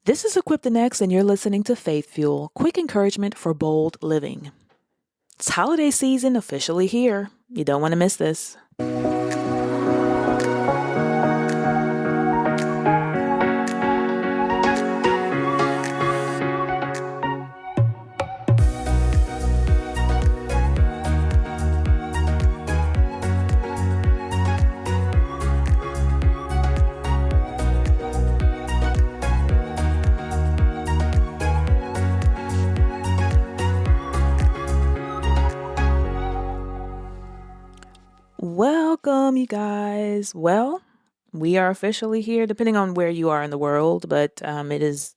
This is Equip the Next, and you're listening to Faith Fuel, quick encouragement for bold living. It's holiday season officially here. You don't want to miss this. Welcome, you guys. Well, we are officially here, depending on where you are in the world, but it is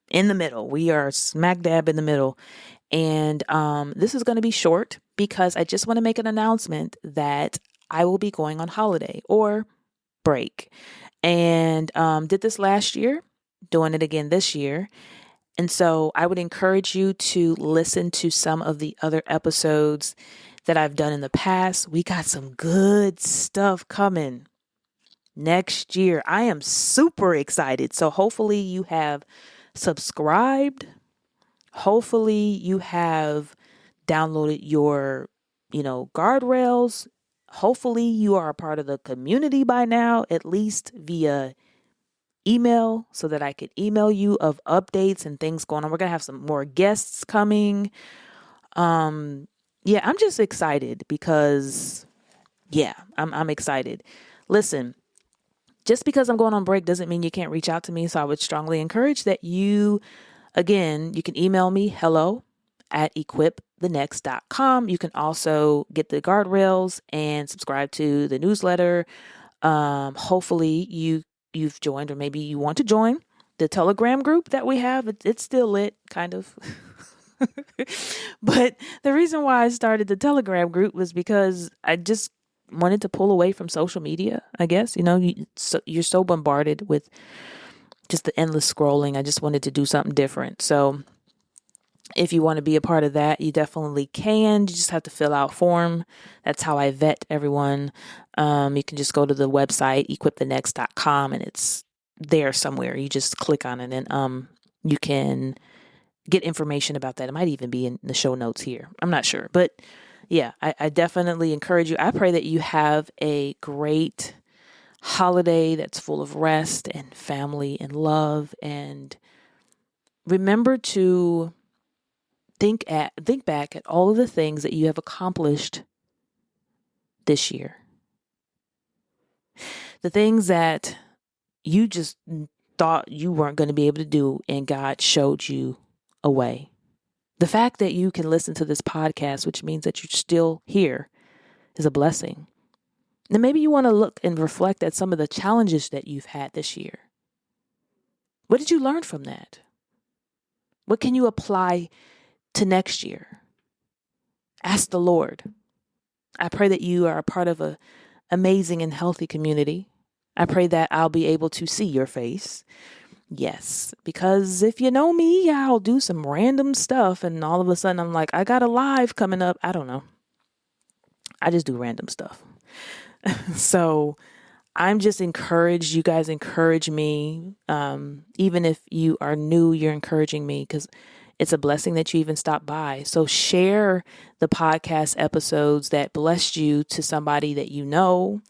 in the middle. We are smack dab in the middle. And this is going to be short because I just want to make an announcement that I will be going on holiday or break. And did this last year, doing it again this year. And so I would encourage you to listen to some of the other episodes that I've done in the past. We got some good stuff coming next year. I am super excited. So hopefully you have subscribed. Hopefully you have downloaded your, guardrails. Hopefully you are a part of the community by now, at least via email, so that I could email you of updates and things going on. We're going to have some more guests coming. I'm just excited because, I'm excited. Listen, just because I'm going on break doesn't mean you can't reach out to me. So I would strongly encourage that you can email me, hello@equipthenext.com. You can also get the guardrails and subscribe to the newsletter. Hopefully you've joined, or maybe you want to join the Telegram group that we have. It's still lit, kind of. But the reason why I started the Telegram group was because I just wanted to pull away from social media, I guess. You're so bombarded with just the endless scrolling. I just wanted to do something different. So if you want to be a part of that, you definitely can. You just have to fill out a form. That's how I vet everyone. You can just go to the website, equipthenext.com, and it's there somewhere. You just click on it, and you can get information about that. It might even be in the show notes here. I'm not sure. But yeah, I definitely encourage you. I pray that you have a great holiday that's full of rest and family and love. And remember to think back at all of the things that you have accomplished this year. The things that you just thought you weren't going to be able to do, and God showed you a way. The fact that you can listen to this podcast, which means that you're still here, is a blessing. And maybe you want to look and reflect at some of the challenges that you've had this year. What did you learn from that? What can you apply to next year? Ask the Lord. I pray that you are a part of an amazing and healthy community. I pray that I'll be able to see your face. Yes, because if you know me, I'll do some random stuff, and all of a sudden I'm like, I got a live coming up. I don't know. I just do random stuff. So I'm just encouraged. You guys encourage me. Even if you are new, you're encouraging me, because it's a blessing that you even stop by. So share the podcast episodes that blessed you to somebody that you know.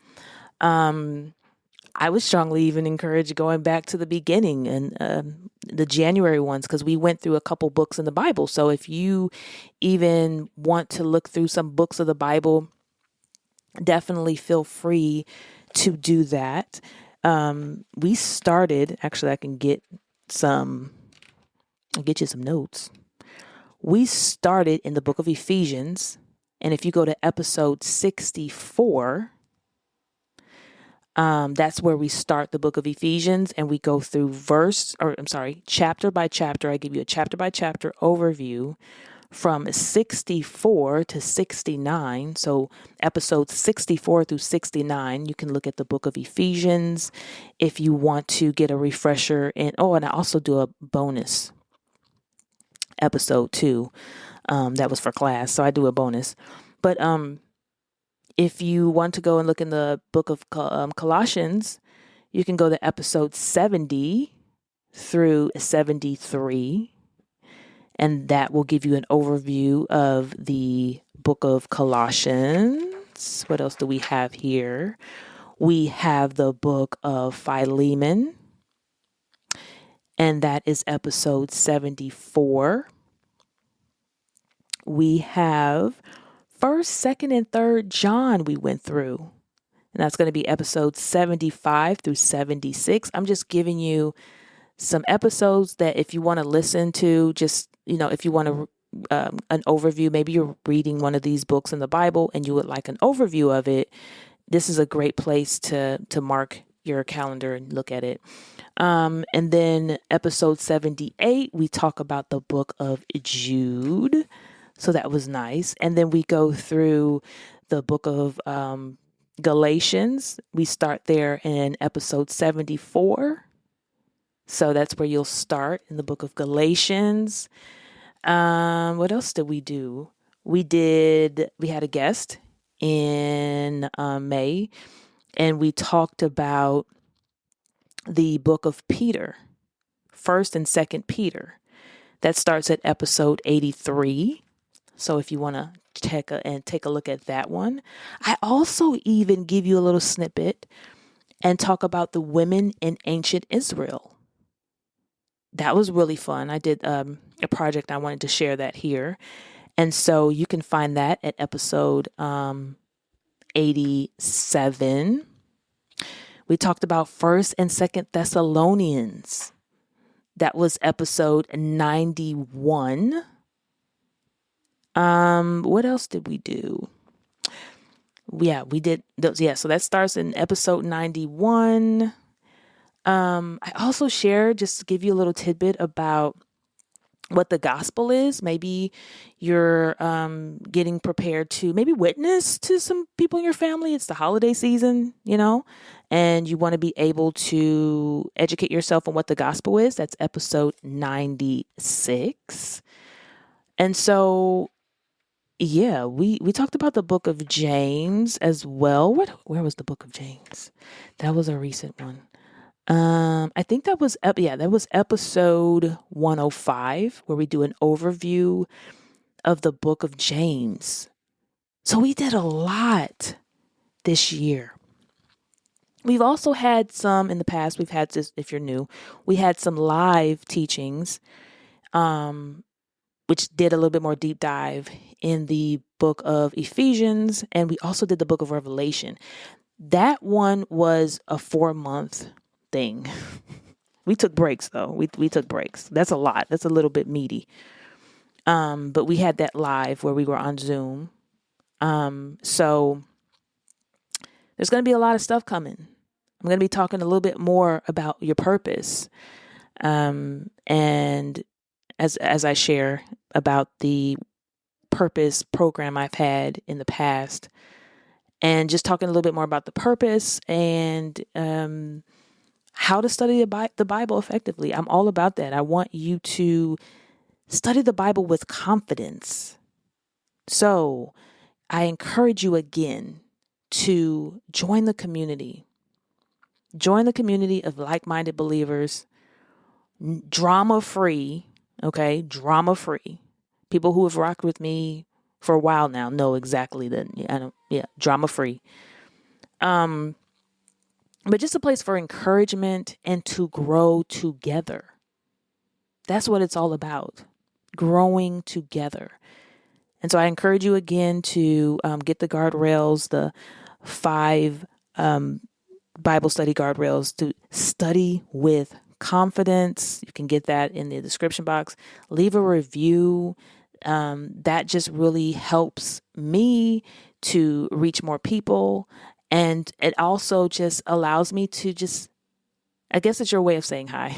I would strongly even encourage going back to the beginning and the January ones, because we went through a couple books in the Bible. So if you even want to look through some books of the Bible, definitely feel free to do that. We started, actually, I'll get you some notes. We started in the book of Ephesians. And if you go to episode 64, that's where we start the book of Ephesians, and we go through chapter by chapter. I give you a chapter by chapter overview from 64 to 69. So episodes 64 through 69, you can look at the book of Ephesians if you want to get a refresher. And I also do a bonus episode too. That was for class. So I do a bonus. But if you want to go and look in the book of Colossians, you can go to episode 70 through 73. And that will give you an overview of the book of Colossians. What else do we have here? We have the book of Philemon, and that is episode 74. We have 1st, 2nd, and 3rd John we went through, and that's going to be episodes 75 through 76. I'm just giving you some episodes that if you want to listen to, just, if you want to an overview, maybe you're reading one of these books in the Bible and you would like an overview of it, this is a great place to mark your calendar and look at it. And then episode 78, we talk about the book of Jude. So that was nice. And then we go through the book of Galatians. We start there in episode 74. So that's where you'll start in the book of Galatians. What else did we do? We had a guest in May, and we talked about the book of Peter, 1st and 2nd Peter. That starts at episode 83. So if you want to take a look at that one. I also even give you a little snippet and talk about the women in ancient Israel. That was really fun. I did a project. I wanted to share that here. And so you can find that at episode 87. We talked about 1st and 2nd Thessalonians. That was episode 91. What else did we do? Yeah, we did those. Yeah, so that starts in episode 91. I also shared, just to give you a little tidbit about what the gospel is. Maybe you're getting prepared to maybe witness to some people in your family. It's the holiday season, and you want to be able to educate yourself on what the gospel is. That's episode 96. And so, yeah, we talked about the book of James as well. Where was the book of James? That was a recent one. I think that was episode 105, where we do an overview of the book of James. So we did a lot this year. We've also had some in the past. We've had this, if you're new, we had some live teachings, which did a little bit more deep dive in the book of Ephesians. And we also did the book of Revelation. That one was a 4-month thing. We took breaks though. We took breaks. That's a lot. That's a little bit meaty. But we had that live where we were on Zoom. So there's going to be a lot of stuff coming. I'm going to be talking a little bit more about your purpose. And as I share about the purpose program I've had in the past, and just talking a little bit more about the purpose and, how to study the Bible effectively. I'm all about that. I want you to study the Bible with confidence. So I encourage you again to join the community. Join the community of like-minded believers, drama-free, okay? Drama-free. People who have rocked with me for a while now know exactly that. Drama-free. But just a place for encouragement and to grow together. That's what it's all about, growing together. And so I encourage you again to get the guardrails, the 5 Bible study guardrails to study with confidence. You can get that in the description box. Leave a review. That just really helps me to reach more people. And it also just allows me to I guess it's your way of saying hi.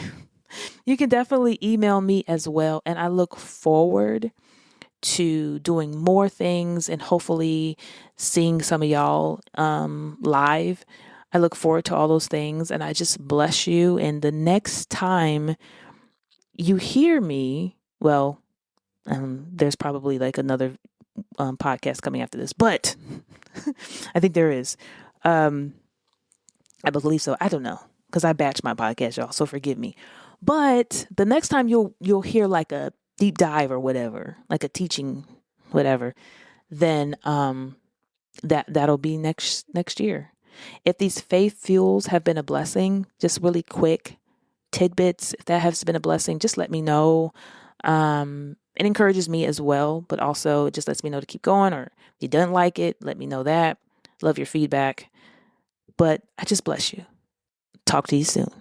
You can definitely email me as well. And I look forward to doing more things and hopefully seeing some of y'all live. I look forward to all those things, and I just bless you. And the next time you hear me, there's probably like another podcast coming after this, but I think there is. I believe so. I don't know, because I batch my podcast, y'all, so forgive me. But the next time you'll hear like a deep dive or whatever, like a teaching, whatever, then that'll be next year. If these faith fuels have been a blessing, just really quick tidbits, if that has been a blessing, just let me know. It encourages me as well, but also it just lets me know to keep going. Or if you don't like it, let me know that. Love your feedback. But I just bless you. Talk to you soon.